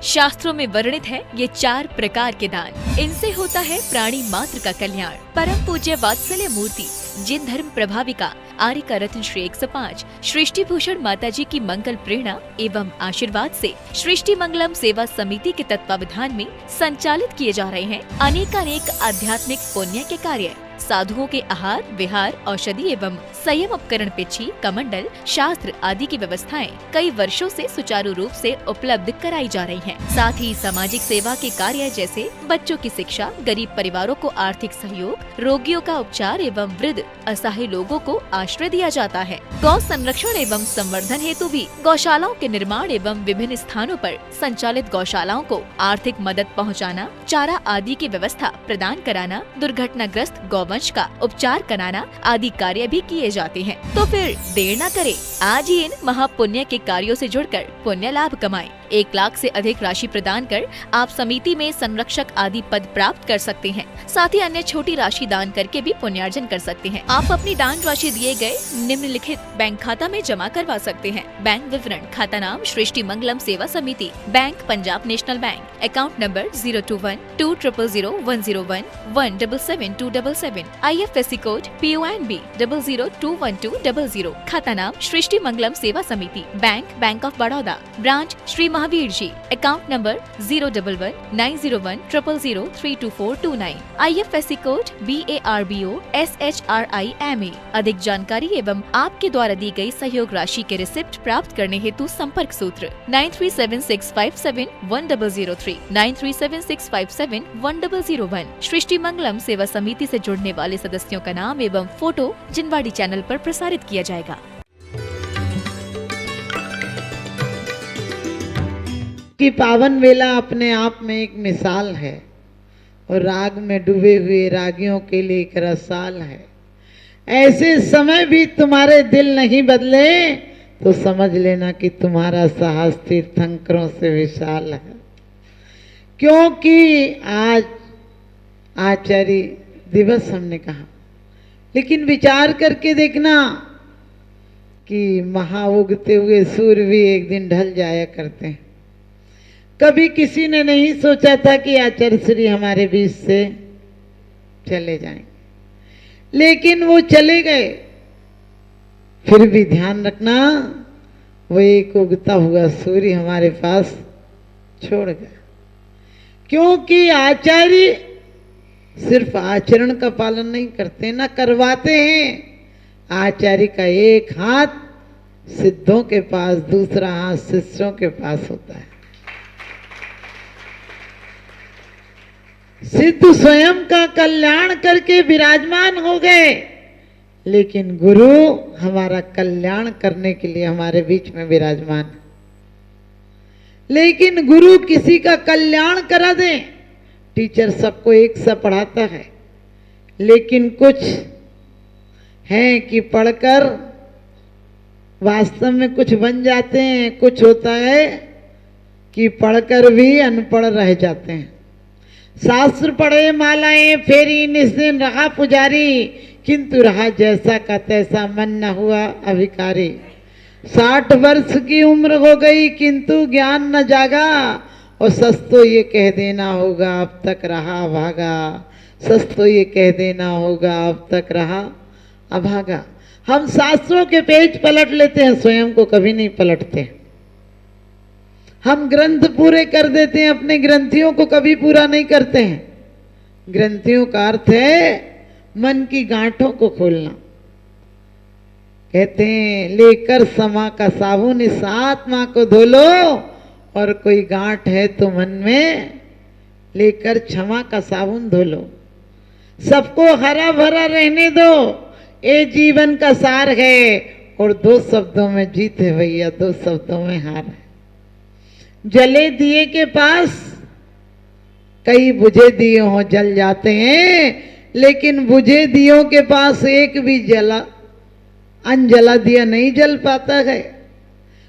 शास्त्रों में वर्णित है ये 4 प्रकार के दान। इनसे होता है प्राणी मात्र का कल्याण। परम पूज्य वात्सल्य मूर्ति जिन धर्म प्रभाविका आर्य रत्न श्री 105 सृष्टि भूषण माता जी की मंगल प्रेरणा एवं आशीर्वाद से सृष्टि मंगलम सेवा समिति के तत्वावधान में संचालित किए जा रहे हैं अनेकानेक आध्यात्मिक पुण्य के कार्य। साधुओं के आहार विहार औषधि एवं संयम उपकरण पिछी कमंडल शास्त्र आदि की व्यवस्थाएं कई वर्षों से सुचारू रूप से उपलब्ध कराई जा रही हैं। साथ ही सामाजिक सेवा के कार्य जैसे बच्चों की शिक्षा, गरीब परिवारों को आर्थिक सहयोग, रोगियों का उपचार एवं वृद्ध असहाय लोगों को आश्रय दिया जाता है। गौ संरक्षण एवं संवर्धन हेतु भी गौशालाओं के निर्माण एवं विभिन्न स्थानों पर संचालित गौशालाओं को आर्थिक मदद पहुँचाना, चारा आदि की व्यवस्था प्रदान कराना, दुर्घटनाग्रस्त गौवंश का उपचार कराना आदि कार्य भी किए जाते हैं। तो फिर देर न करें, आज ही इन महापुण्य के कार्यों से जुड़कर पुण्य लाभ कमाएं। 1 लाख से अधिक राशि प्रदान कर आप समिति में संरक्षक आदि पद प्राप्त कर सकते हैं। साथ ही अन्य छोटी राशि दान करके भी पुण्यार्जन कर सकते हैं। आप अपनी दान राशि दिए गए निम्नलिखित बैंक खाता में जमा करवा सकते हैं। बैंक विवरण: खाता नाम Srishti Mangalam Seva Samiti, bank Punjab national bank, account number 021200101777277, IFSC code PONB 0021200। खाता नाम Srishti Mangalam Seva Samiti, bank of Baroda, branch Shri Mahavir ji, account number 011901000322429, IFSC code BARBO SHRIMA। अधिक जानकारी एवं आपके द्वारा दी गई सहयोग राशि के रिसिप्ट प्राप्त करने हेतु संपर्क सूत्र 9376571003, 9376571001। सृष्टि मंगलम सेवा समिति से जुड़ने वाले सदस्यों का नाम एवं फोटो जिनवाड़ी चैनल पर प्रसारित किया जाएगा। कि पावन वेला अपने आप में एक मिसाल है और राग में डूबे हुए रागियों के लिए एक रसाल है। ऐसे समय भी तुम्हारे दिल नहीं बदले तो समझ लेना कि तुम्हारा साहस तीर्थंकरों से विशाल है। क्योंकि आज आचार्य दिवस हमने कहा, लेकिन विचार करके देखना कि महा उगते हुए सूर्य भी एक दिन ढल जाया करते हैं। कभी किसी ने नहीं सोचा था कि आचार्य श्री हमारे बीच से चले जाएंगे, लेकिन वो चले गए। फिर भी ध्यान रखना, वो एक उगता हुआ सूर्य हमारे पास छोड़ गया। क्योंकि आचार्य सिर्फ आचरण का पालन नहीं करते, ना करवाते हैं। आचार्य का एक हाथ सिद्धों के पास, दूसरा हाथ शिष्यों के पास होता है। सिद्ध स्वयं का कल्याण करके विराजमान हो गए, लेकिन गुरु हमारा कल्याण करने के लिए हमारे बीच में विराजमान है। लेकिन गुरु किसी का कल्याण करा दे। टीचर सबको एक सा पढ़ाता है, लेकिन कुछ हैं कि पढ़कर वास्तव में कुछ बन जाते हैं। कुछ होता है कि पढ़कर भी अनपढ़ रह जाते हैं। शास्त्र पढ़े मालाएं फेरी निस्दिन रहा पुजारी, किंतु रहा जैसा का तैसा मन न हुआ अभिकारी। 60 वर्ष की उम्र हो गई किंतु ज्ञान न जागा, और सच तो ये कह देना होगा अब तक रहा भागा। सच तो ये कह देना होगा अब तक रहा अभागा। हम शास्त्रों के पेज पलट लेते हैं, स्वयं को कभी नहीं पलटते। हम ग्रंथ पूरे कर देते हैं, अपने ग्रंथियों को कभी पूरा नहीं करते हैं। ग्रंथियों का अर्थ है मन की गांठों को खोलना। कहते हैं लेकर समा का साबुन इस आत्मा को धो लो, और कोई गांठ है तो मन में लेकर क्षमा का साबुन धो लो। सबको हरा भरा रहने दो, ये जीवन का सार है। और 2 शब्दों में जीत है भैया, 2 शब्दों में हार है। जले दिए के पास कई बुझे दिए हो जल जाते हैं, लेकिन बुझे दियों के पास एक भी अनजला दिया नहीं जल पाता है।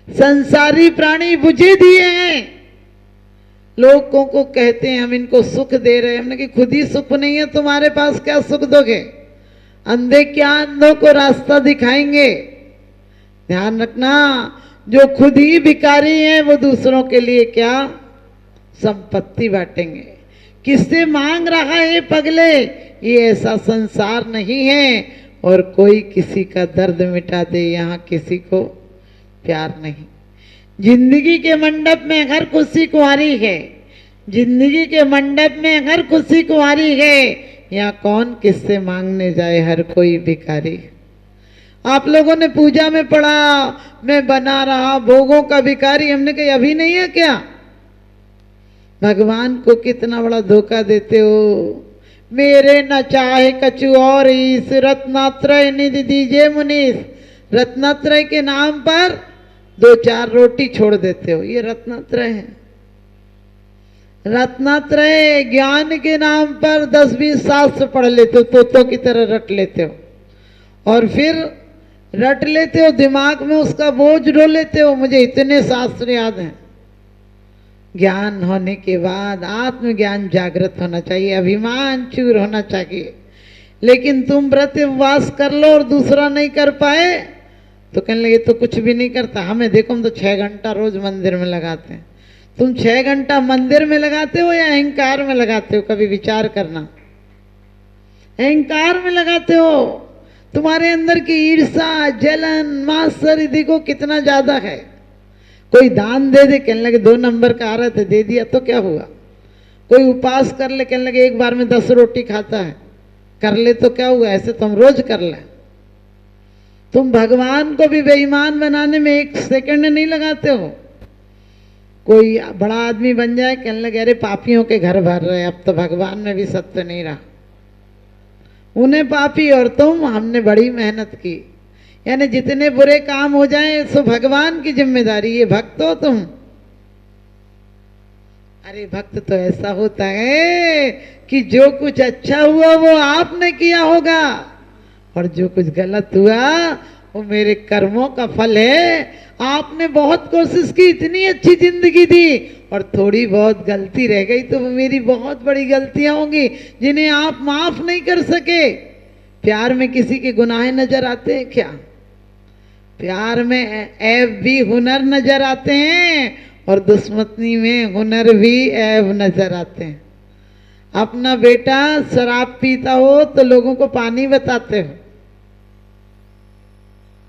संसारी प्राणी बुझे दिए हैं। लोगों को कहते हैं हम इनको सुख दे रहे हैं। हमने कि खुद ही सुख नहीं है तुम्हारे पास, क्या सुख दोगे? अंधे क्या अंधों को रास्ता दिखाएंगे? ध्यान रखना, जो खुद ही भिखारी हैं वो दूसरों के लिए क्या संपत्ति बांटेंगे। किससे मांग रहा है पगले? ये ऐसा संसार नहीं है और कोई किसी का दर्द मिटा दे, यहाँ किसी को प्यार नहीं। जिंदगी के मंडप में हर खुशी कुंवारी है, जिंदगी के मंडप में हर खुशी कुंवारी है, यहाँ कौन किससे मांगने जाए, हर कोई भिखारी। आप लोगों ने पूजा में पढ़ा, मैं बना रहा भोगों का भिखारी। हमने कहा अभी नहीं है क्या? भगवान को कितना बड़ा धोखा देते हो। मेरे न चाहे कछु और ईस, रत्नात्रय निधि दीजिए मुनीस। रत्नात्रय के नाम पर 2-4 रोटी छोड़ देते हो, ये रत्नात्रय है। रत्नात्रय ज्ञान के नाम पर 10-20 शास्त्र पढ़ लेते हो, तोतों की तरह रट लेते हो, और फिर रट लेते हो, दिमाग में उसका बोझ ढो लेते हो, मुझे इतने शास्त्र याद हैं। ज्ञान होने के बाद आत्मज्ञान जागृत होना चाहिए, अभिमान चूर होना चाहिए। लेकिन तुम व्रत उपवास कर लो और दूसरा नहीं कर पाए तो कहने लगे तो कुछ भी नहीं करता। हमें देखो, हम तो 6 घंटा रोज मंदिर में लगाते हैं। तुम 6 घंटा मंदिर में लगाते हो या अहंकार में लगाते हो? कभी विचार करना। अहंकार में लगाते हो। तुम्हारे अंदर की ईर्षा, जलन, मात्सर्य देखो कितना ज्यादा है। कोई दान दे दे, कहने लगे 2 नंबर का आ रहा था, दे दिया तो क्या हुआ। कोई उपास कर ले, कहने लगे एक बार में 10 रोटी खाता है, कर ले तो क्या हुआ, ऐसे तुम रोज कर ले। तुम भगवान को भी बेईमान बनाने में 1 सेकंड नहीं लगाते हो। कोई बड़ा आदमी बन जाए, कहने लगे अरे पापियों के घर भर रहे, अब तो भगवान में भी सत्य नहीं रहा। उन्हें पापी और तुम, हमने बड़ी मेहनत की। यानी जितने बुरे काम हो जाएं सो भगवान की जिम्मेदारी। ये भक्त हो तुम। अरे भक्त तो ऐसा होता है कि जो कुछ अच्छा हुआ वो आपने किया होगा, और जो कुछ गलत हुआ वो मेरे कर्मों का फल है। आपने बहुत कोशिश की, इतनी अच्छी जिंदगी दी, और थोड़ी बहुत गलती रह गई तो वो मेरी बहुत बड़ी गलतियां होंगी जिन्हें आप माफ नहीं कर सके। प्यार में किसी के गुनाह नजर आते हैं क्या? प्यार में ऐब भी हुनर नजर आते हैं, और दुश्मनी में हुनर भी ऐब नजर आते हैं। अपना बेटा शराब पीता हो तो लोगों को पानी बताते हो।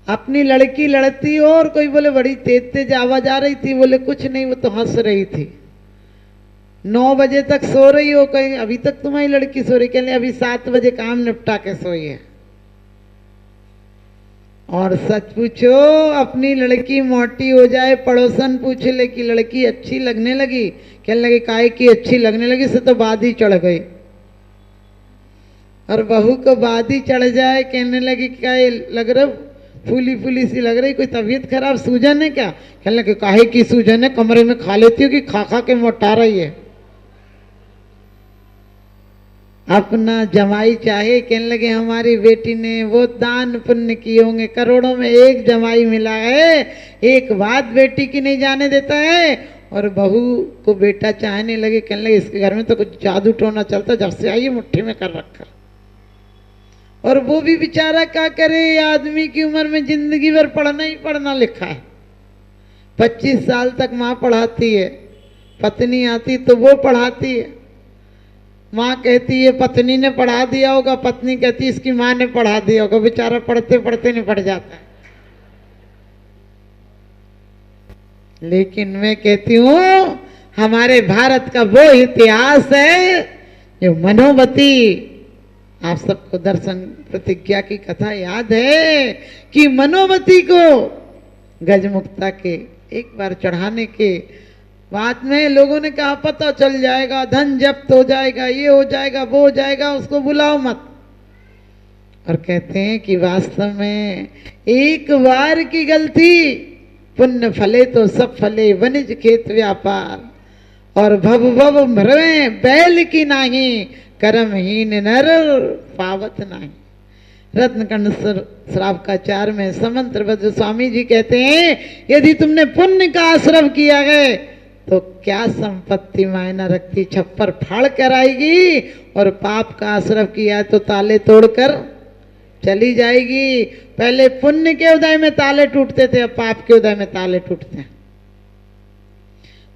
अपनी लड़की लड़ती हो और कोई बोले बड़ी तेज तेज आवाज आ रही थी, बोले कुछ नहीं वो तो हंस रही थी। 9 बजे तक सो रही हो, कहीं अभी तक तुम्हारी लड़की सो रही, कहले अभी 7 बजे काम निपटा के सोई है। और सच पूछो, अपनी लड़की मोटी हो जाए, पड़ोसन पूछ ले कि लड़की अच्छी लगने लगी, कहने लगे काहे की अच्छी लगने लगी, से तो बादी चढ़ गई। और बहू को बादी चढ़ जाए, कहने लगी क्या लग रहा, फूली फूली सी लग रही, कोई तबीयत खराब, सूजन है क्या? कहने लगे काहे की सूजन है, कमरे में खा लेती हो कि खा खा के मोटा रही है। अपना जमाई चाहे, कहने लगे हमारी बेटी ने वो दान पुण्य किए होंगे, करोड़ों में एक जमाई मिला है, एक बात बेटी की नहीं जाने देता है। और बहू को बेटा चाहने लगे, कहने लगे इसके घर में तो कुछ जादू टोना चलता, जब से आई मुट्ठी में कर रखा। और वो भी बेचारा क्या करे, आदमी की उम्र में जिंदगी भर पढ़ना ही पढ़ना लिखा है। 25 साल तक माँ पढ़ाती है, पत्नी आती तो वो पढ़ाती है। माँ कहती है पत्नी ने पढ़ा दिया होगा, पत्नी कहती है इसकी माँ ने पढ़ा दिया होगा। बेचारा पढ़ते पढ़ते नहीं पढ़ जाता है। लेकिन मैं कहती हूँ हमारे भारत का वो इतिहास है जो मनोवती, आप सबको दर्शन प्रतिज्ञा की कथा याद है कि मनोवती को गजमुक्ता के एक बार चढ़ाने के बाद में लोगों ने कहा पता चल जाएगा, धन जब्त हो जाएगा, ये हो जाएगा, वो हो जाएगा, उसको बुलाओ मत। और कहते हैं कि वास्तव में एक बार की गलती, पुण्य फले तो सब फले, वनिज खेत व्यापार, और भव भव भ्रमे बैल की नाही, कर्महीन नर पावत नाही। रत्नकंड श्रावकाचार में समंत्रभद्र स्वामी जी कहते हैं यदि तुमने पुण्य का आश्रव किया है तो क्या संपत्ति मायना रखती, छप्पर फाड़ कर आएगी, और पाप का आश्रव किया है तो ताले तोड़कर चली जाएगी। पहले पुण्य के उदय में ताले टूटते थे, अब पाप के उदय में ताले टूटते हैं।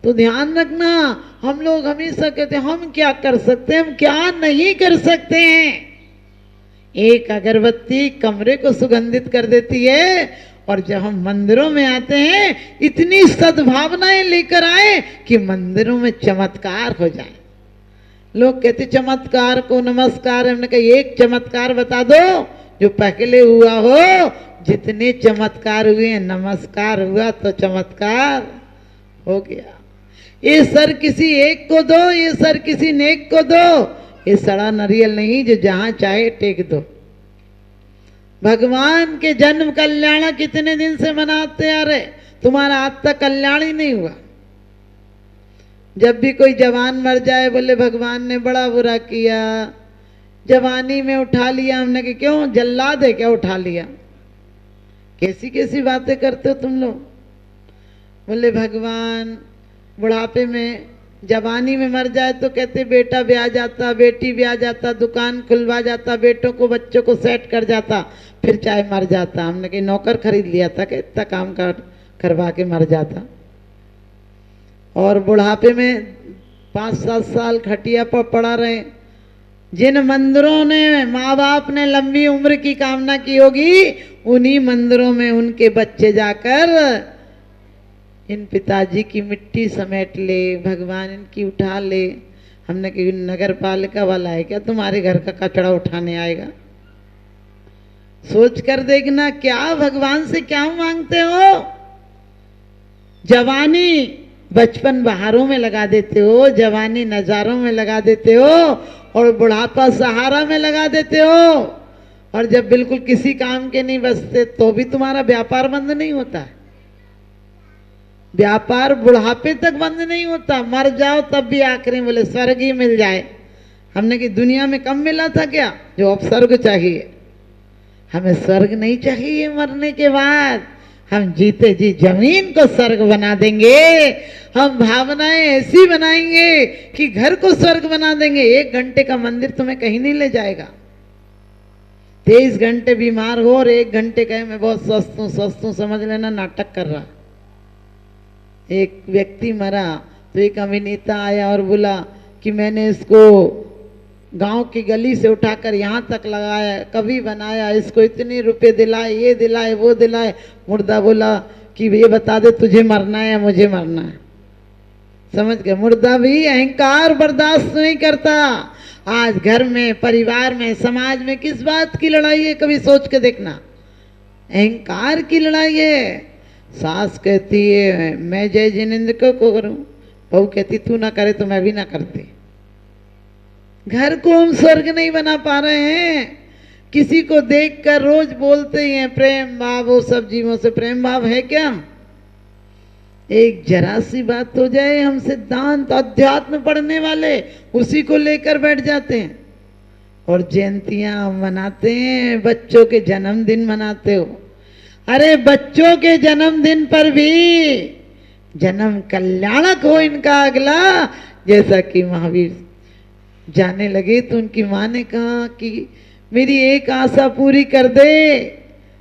तो ध्यान रखना, हम लोग हमेशा कहते हैं हम क्या कर सकते हैं, हम क्या नहीं कर सकते हैं। एक अगरबत्ती कमरे को सुगंधित कर देती है, और जब हम मंदिरों में आते हैं इतनी सद्भावनाएं लेकर आए कि मंदिरों में चमत्कार हो जाए। लोग कहते चमत्कार को नमस्कार, हमने कहा एक चमत्कार बता दो जो पहले हुआ हो। जितने चमत्कार हुए हैं, नमस्कार हुआ तो चमत्कार हो गया। ये सर किसी एक को दो, ये सर किसी नेक को दो, ये सड़ा नारियल नहीं जो जहां चाहे टेक दो। भगवान के जन्म कल्याण कितने दिन से मनाते आ रहे, तुम्हारा आज तक कल्याण ही नहीं हुआ। जब भी कोई जवान मर जाए बोले भगवान ने बड़ा बुरा किया, जवानी में उठा लिया हमने कि क्यों जल्लाद है क्या उठा लिया। कैसी कैसी बातें करते हो तुम लोग। बोले भगवान बुढ़ापे में जवानी में मर जाए तो कहते बेटा ब्याह जाता, बेटी ब्याह जाता, दुकान खुलवा जाता, बेटों को बच्चों को सेट कर जाता, फिर चाहे मर जाता। हमने कहीं नौकर खरीद लिया था कि इतना काम करवा के मर जाता। और बुढ़ापे में 5-7 साल खटिया पर पड़ा रहे। जिन मंदिरों ने माँ बाप ने लंबी उम्र की कामना की होगी, उन्हीं मंदिरों में उनके बच्चे जाकर इन पिताजी की मिट्टी समेट ले, भगवान इनकी उठा ले। हमने कहा नगर पालिका वाला है क्या तुम्हारे घर का कचरा उठाने आएगा। सोच कर देखना क्या भगवान से क्या मांगते हो। जवानी बचपन बहारों में लगा देते हो, जवानी नजारों में लगा देते हो, और बुढ़ापा सहारा में लगा देते हो। और जब बिल्कुल किसी काम के नहीं बचते तो भी तुम्हारा व्यापार बंद नहीं होता। व्यापार बुढ़ापे तक बंद नहीं होता, मर जाओ तब भी आखिरी बोले स्वर्ग ही मिल जाए। हमने कि दुनिया में कम मिला था क्या जो अब स्वर्ग चाहिए। हमें स्वर्ग नहीं चाहिए मरने के बाद, हम जीते जी जमीन को स्वर्ग बना देंगे। हम भावनाएं ऐसी बनाएंगे कि घर को स्वर्ग बना देंगे। 1 घंटे का मंदिर तुम्हें कहीं नहीं ले जाएगा। 23 घंटे बीमार हो और 1 घंटे कहे मैं बहुत स्वस्थ हूं, समझ लेना नाटक कर रहा। एक व्यक्ति मरा तो एक अभिनेता आया और बोला कि मैंने इसको गांव की गली से उठाकर यहाँ तक लगाया, कभी बनाया, इसको इतने रुपए दिलाए, ये दिलाए, वो दिलाए। मुर्दा बोला कि ये बता दे तुझे मरना है या मुझे मरना है। समझ गए। मुर्दा भी अहंकार बर्दाश्त नहीं करता। आज घर में, परिवार में, समाज में किस बात की लड़ाई है, कभी सोच के देखना। अहंकार की लड़ाई है। सास कहती है मैं जय जिनेंद्र को करूं, बहू कहती तू ना करे तो मैं भी ना करती। घर को हम स्वर्ग नहीं बना पा रहे हैं। किसी को देखकर रोज बोलते ही हैं प्रेम भाव, वो सब जीवों से प्रेम भाव है क्या। एक जरा सी बात हो जाए, हम सिद्धांत अध्यात्म पढ़ने वाले उसी को लेकर बैठ जाते हैं और जयंतियां मनाते हैं, बच्चों के जन्मदिन मनाते हो। अरे बच्चों के जन्मदिन पर भी जन्म कल्याणक हो इनका अगला। जैसा कि महावीर जाने लगे तो उनकी माँ ने कहा कि मेरी एक आशा पूरी कर दे।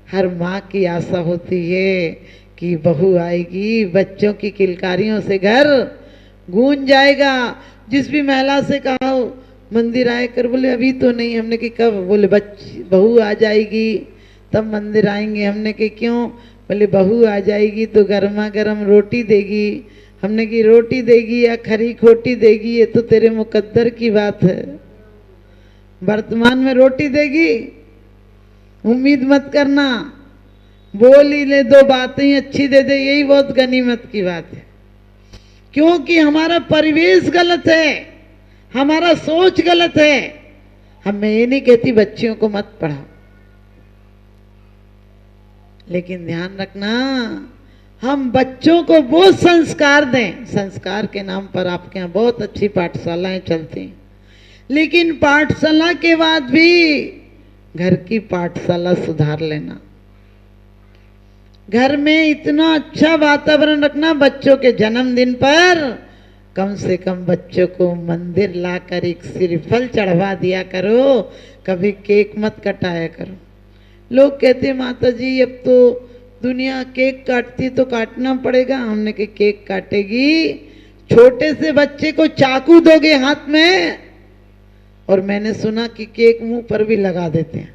हर माँ की आशा होती है कि बहू आएगी, बच्चों की किलकारियों से घर गूंज जाएगा। जिस भी महिला से कहा मंदिर आए कर, बोले अभी तो नहीं। हमने कि कब, बोले बहू आ जाएगी तब मंदिर आएंगे। हमने कि क्यों, बोले बहू आ जाएगी तो गर्मा गर्म रोटी देगी। हमने कि रोटी देगी या खरी खोटी देगी ये तो तेरे मुकद्दर की बात है। वर्तमान में रोटी देगी, उम्मीद मत करना। बोल ही ले, 2 बातें अच्छी दे दे, यही बहुत गनीमत की बात है। क्योंकि हमारा परिवेश गलत है, हमारा सोच गलत है। हम मैं ये नहीं कहती बच्चियों को मत पढ़ाओ, लेकिन ध्यान रखना हम बच्चों को वो संस्कार दें। संस्कार के नाम पर आपके यहाँ बहुत अच्छी पाठशालाएं चलती हैं, लेकिन पाठशाला के बाद भी घर की पाठशाला सुधार लेना। घर में इतना अच्छा वातावरण रखना। बच्चों के जन्मदिन पर कम से कम बच्चों को मंदिर लाकर एक श्रीफल चढ़वा दिया करो, कभी केक मत कटाया करो। लोग कहते माता जी अब तो दुनिया केक काटती तो काटना पड़ेगा। हमने कि केक काटेगी, छोटे से बच्चे को चाकू दोगे हाथ में, और मैंने सुना कि केक मुंह पर भी लगा देते हैं।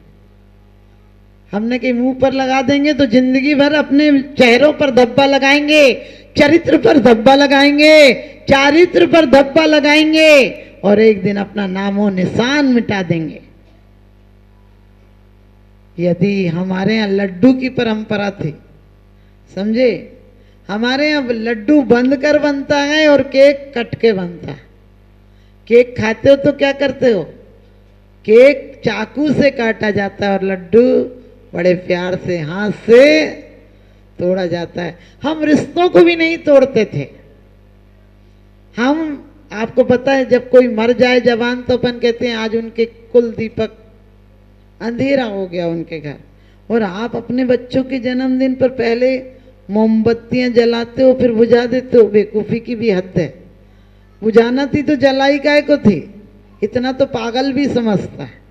हमने कि मुंह पर लगा देंगे तो जिंदगी भर अपने चेहरों पर धब्बा लगाएंगे, चरित्र पर धब्बा लगाएंगे, चारित्र पर धब्बा लगाएंगे, और एक दिन अपना नामो निशान मिटा देंगे। यदि हमारे यहाँ लड्डू की परंपरा थी, समझे, हमारे यहाँ लड्डू बंद कर बनता है और केक कट के बनता है। केक खाते हो तो क्या करते हो, केक चाकू से काटा जाता है और लड्डू बड़े प्यार से हाथ से तोड़ा जाता है। हम रिश्तों को भी नहीं तोड़ते थे। हम, आपको पता है, जब कोई मर जाए जवान तो अपन कहते हैं आज उनके कुल दीपक, अंधेरा हो गया उनके घर। और आप अपने बच्चों के जन्मदिन पर पहले मोमबत्तियां जलाते हो फिर बुझा देते हो। बेवकूफी की भी हद है। बुझाना थी तो जलाई काय को थी, इतना तो पागल भी समझता है।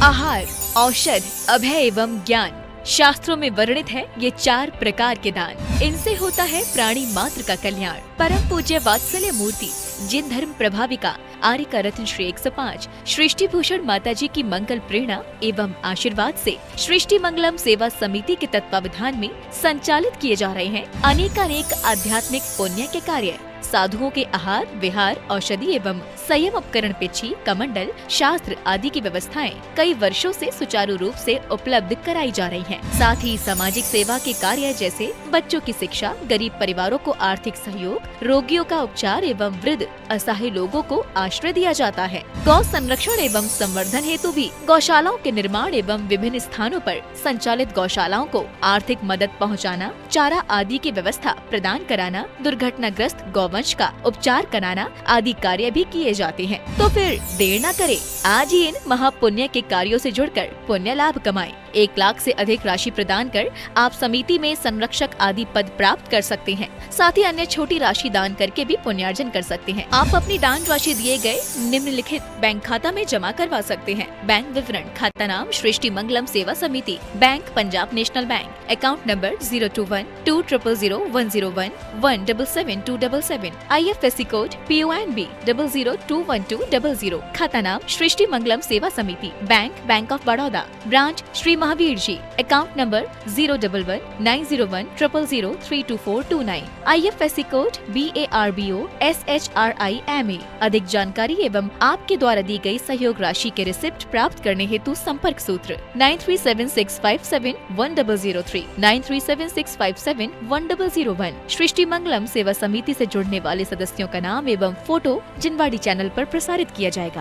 आहार, औषध, अभय एवं ज्ञान शास्त्रों में वर्णित है ये 4 प्रकार के दान। इनसे होता है प्राणी मात्र का कल्याण। परम पूज्य वात्सल्य मूर्ति जिन धर्म प्रभाविका आर्यका रत्न श्री 105 सृष्टि भूषण माताजी की मंगल प्रेरणा एवं आशीर्वाद से सृष्टि मंगलम सेवा समिति के तत्वावधान में संचालित किए जा रहे हैं अनेकानेक आध्यात्मिक पुण्य के कार्य। साधुओं के आहार, विहार, औषधि एवं संयम उपकरण, पिछी, कमंडल, शास्त्र आदि की व्यवस्थाएं कई वर्षों से सुचारू रूप से उपलब्ध कराई जा रही हैं। साथ ही सामाजिक सेवा के कार्य जैसे बच्चों की शिक्षा, गरीब परिवारों को आर्थिक सहयोग, रोगियों का उपचार एवं वृद्ध असहाय लोगों को आश्रय दिया जाता है। गौ संरक्षण एवं संवर्धन हेतु भी गौशालाओं के निर्माण एवं विभिन्न स्थानों पर संचालित गौशालाओं को आर्थिक मदद पहुँचाना, चारा आदि की व्यवस्था प्रदान कराना, दुर्घटनाग्रस्त गौवंश का उपचार कराना आदि कार्य भी किए जाते हैं। तो फिर देर न करें, आज ही इन महापुण्य के कार्यों से जुड़कर पुण्य लाभ कमाएं। 1 लाख से अधिक राशि प्रदान कर आप समिति में संरक्षक आदि पद प्राप्त कर सकते हैं। साथ ही अन्य छोटी राशि दान करके भी पुण्यार्जन कर सकते हैं। आप अपनी दान राशि दिए गए निम्नलिखित बैंक खाता में जमा करवा सकते हैं। बैंक विवरण: खाता नाम Srishti Mangalam Seva Samiti, bank Punjab national bank, account number 021-2001-177-277, IFSC code PONB 0021200। खाता नाम Srishti Mangalam Seva Samiti, bank of Baroda, branch Shri Mahavir ji, account number 011-901-000-32429, IFSC code BARBO SHRIMA। अधिक जानकारी एवं आपके द्वारा दी गई सहयोग राशि के रिसिप्ट प्राप्त करने हेतु संपर्क सूत्र 9376571003, 9376571001। सृष्टि मंगलम सेवा समिति से जुड़ने वाले सदस्यों का नाम एवं फोटो जिनवाड़ी चैनल पर प्रसारित किया जाएगा।